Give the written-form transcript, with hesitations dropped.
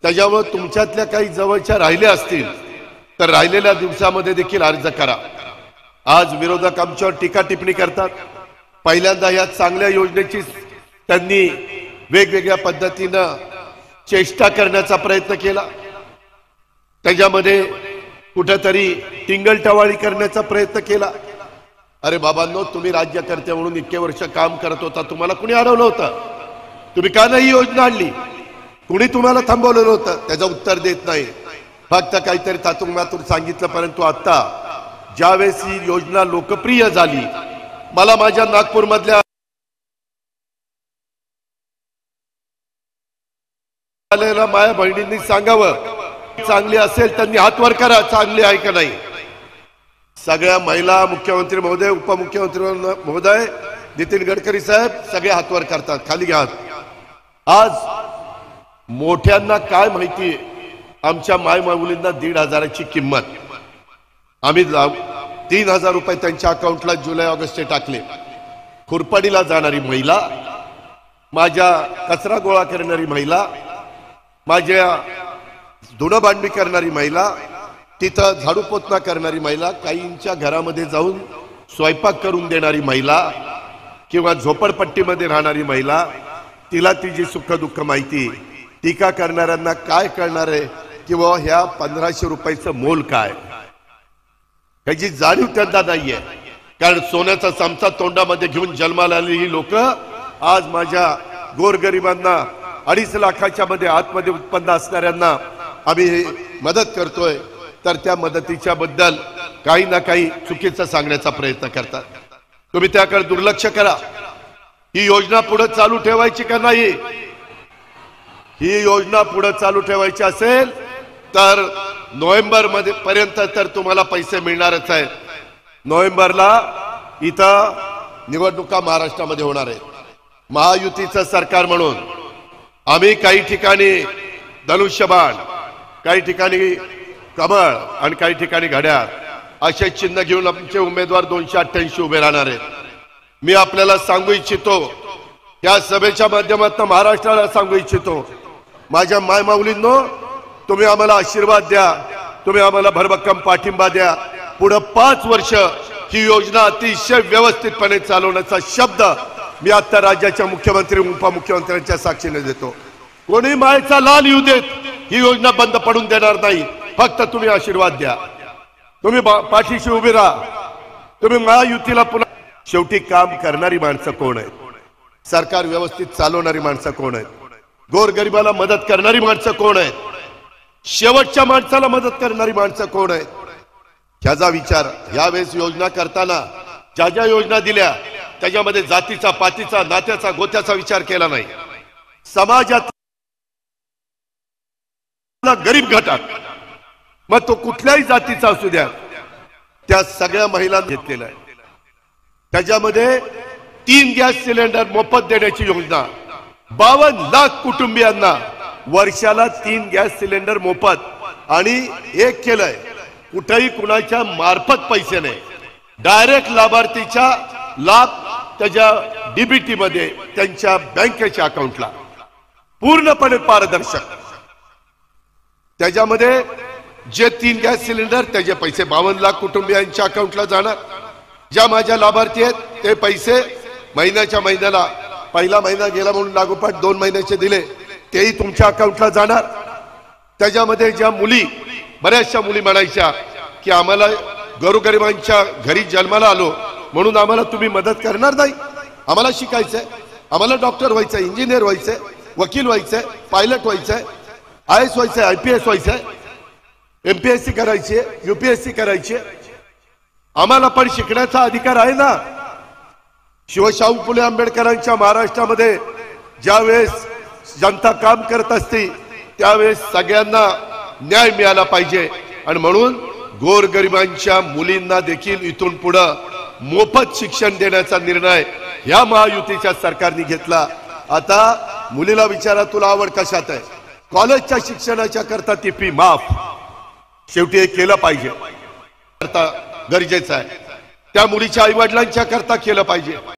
त्याच्यामुळे तुमच्यातल्या काही जवळच्या राहिल्या असतील तर राहिलेल्या दिवसामध्ये देखील अर्ज करा। आज विरोधक आमच्यावर टीका टिप्पणी करतात। पहिल्यांदा या चांगल्या योजनेची त्यांनी वेगवेगळ्या पद्धतीनं चेष्टा करण्याचा प्रयत्न केला, त्याच्यामध्ये कुठेतरी टिंगलटवाळी करण्याचा प्रयत्न केला। अरे बाबांनो, तुम्ही राज्यकर्ते म्हणून इतके वर्ष काम करत होता, तुम्हाला कुणी अडवलं होतं? तुम्ही का नाही योजना आणली? कुणी तुम्हाला थांबवलेलं होतं? त्याचं उत्तर देत नाही, फक्त काहीतरी तातुंबातून सांगितलं। परंतु आता ज्यावेळेस ही योजना लोकप्रिय झाली, मला माझ्या नागपूर मधल्या माया बहिणींनी सांगावं, चांगली असेल त्यांनी हात वर करा, चांगली आहे का नाही। सगळ्या महिला, मुख्यमंत्री महोदय, उपमुख्यमंत्री महोदय, नितीन गडकरी साहेब सगळे हात वर करतात, खाली घ्या। आज मोठ्यांना काय माहिती, आमच्या मायमाऊलींना 1,500ची किंमत, आम्ही 3,000 रुपये त्यांच्या अकाउंटला जुलै ऑगस्टचे टाकले। खुरपाडीला जाणारी महिला, माझ्या कचरा गोळा करणारी महिला, माझ्या धुणं भांडी करणारी महिला, तिथं झाडू पोतना करणारी महिला, काहींच्या घरामध्ये जाऊन स्वयंपाक करून देणारी महिला किंवा झोपडपट्टीमध्ये राहणारी महिला, तिला तिची सुख दुःख माहिती। टीका करणाऱ्यांना काय कळणार आहे किंवा ह्या 1,500 रुपयाचं मोल काय, ह्याची जाणीव त्यांना नाहीये। कारण सोन्याचा चमचा तोंडामध्ये घेऊन जन्माला आलेली ही लोक आज माझ्या गोरगरिबांना 2.5 लाखाच्या मध्ये आतमध्ये उत्पन्न असणाऱ्यांना आम्ही मदत करतोय, तर त्या मदतीच्या बद्दल काही ना काही चुकीचं सांगण्याचा प्रयत्न करतात। तुम्ही त्याकडे दुर्लक्ष करा। ही योजना पुढे चालू ठेवायची का नाही? ही योजना पुढे चालू ठेवायची असेल तर नोव्हेंबर मध्ये पर्यंत तर तुम्हाला पैसे मिळणारच आहेत। नोव्हेंबरला इथं निवडणुका महाराष्ट्रामध्ये होणार आहेत। महायुतीचं सरकार म्हणून आम्ही काही ठिकाणी धनुष्यबाण, काही ठिकाणी कमळ आणि काही ठिकाणी घड्याळ असे चिन्ह घेऊन आमचे उमेदवार 288 उभे राहणार आहेत। मी आपल्याला सांगू इच्छितो, या सभेच्या माध्यमातून महाराष्ट्राला सांगू इच्छितो, माझ्या मायमाऊलींनो, तुम्ही आम्हाला आशीर्वाद द्या, तुम्ही आम्हाला भरभक्कम पाठिंबा द्या। पुढे 5 वर्ष ही योजना अतिशय व्यवस्थितपणे चालवण्याचा शब्द मी आता राज्याच्या मुख्यमंत्री उपमुख्यमंत्र्यांच्या साक्षीने देतो। कोणी मायेचा लाल येऊ देत, ही योजना बंद पडून देणार नाही। फक्त तुम्ही आशीर्वाद द्या, तुम्ही पाठीशी उभे राहा, तुम्ही महायुतीला पुन्हा। शेवटी काम करणारी माणसं कोण आहेत? सरकार व्यवस्थित चालवणारी माणसं कोण आहेत? गोरगरिबाला मदत करणारी माणसं कोण आहेत? शेवटच्या माणसाला मदत करणारी माणसं कोण आहेत? ह्याचा विचार यावेळेस योजना करताना ज्या ज्या योजना दिल्या त्याच्यामध्ये जातीचा, पातीचा, नात्याचा, गोत्याचा विचार केला नाही। समाजात गरीब घटक, मग तो कुठल्याही जातीचा असू द्या, त्या सगळ्या महिलांना घेतलेला आहे। त्याच्यामध्ये 3 गॅस सिलेंडर मोफत देण्याची योजना, 52 लाख कुटुंबियांना वर्षाला 3 गॅस सिलेंडर मोफत। आणि एक केलंय, कुठेही कुणाच्या मार्फत पैसे नाही, डायरेक्ट लाभार्थीच्या लाभ त्याच्या डीबीटी मध्ये, त्यांच्या बँकेच्या अकाउंटला, पूर्णपणे पारदर्शक। त्याच्यामध्ये जे 3 गॅस सिलेंडर त्याचे पैसे 52 लाख कुटुंबियांच्या अकाउंटला जाणार। ज्या माझ्या लाभार्थी आहेत ते पैसे महिन्याच्या महिन्याला, पहिला महिना गेला म्हणून लागोपाठ 2 महिन्याचे दिले, तेही तुमच्या अकाउंटला जाणार। त्याच्यामध्ये ज्या मुली, बऱ्याचशा मुली म्हणायच्या की आम्हाला गोरगरिबांच्या घरी जन्माला आलो म्हणून आम्हाला तुम्ही मदत करणार नाही, आम्हाला शिकायचंय, आम्हाला डॉक्टर व्हायचंय, इंजिनियर व्हायचंय, वकील व्हायचंय, पायलट व्हायचंय, IAS व्हायचंय, IPS व्हायचंय, MPSC करायची, UPSC करायची, आम्हाला पण शिकण्याचा अधिकार आहे ना। शिवशाहू फुले आंबेडकरांच्या महाराष्ट्रामध्ये ज्यावेळेस जनता काम करत असते त्यावेळेस सगळ्यांना न्याय मिळाला पाहिजे, आणि म्हणून गोरगरिबांच्या मुलींना देखील इथून पुढे मोफत शिक्षण देण्याचा निर्णय या महायुतीच्या सरकारने घेतला। आता मुलीला विचारा, तुला आवड कशात आहे? कॉलेजच्या शिक्षणाच्या करता ती फी माफ। शेवटी हे केलं पाहिजे, गरजेचं आहे, त्या मुलीच्या आई वडिलांच्या करता केलं पाहिजे।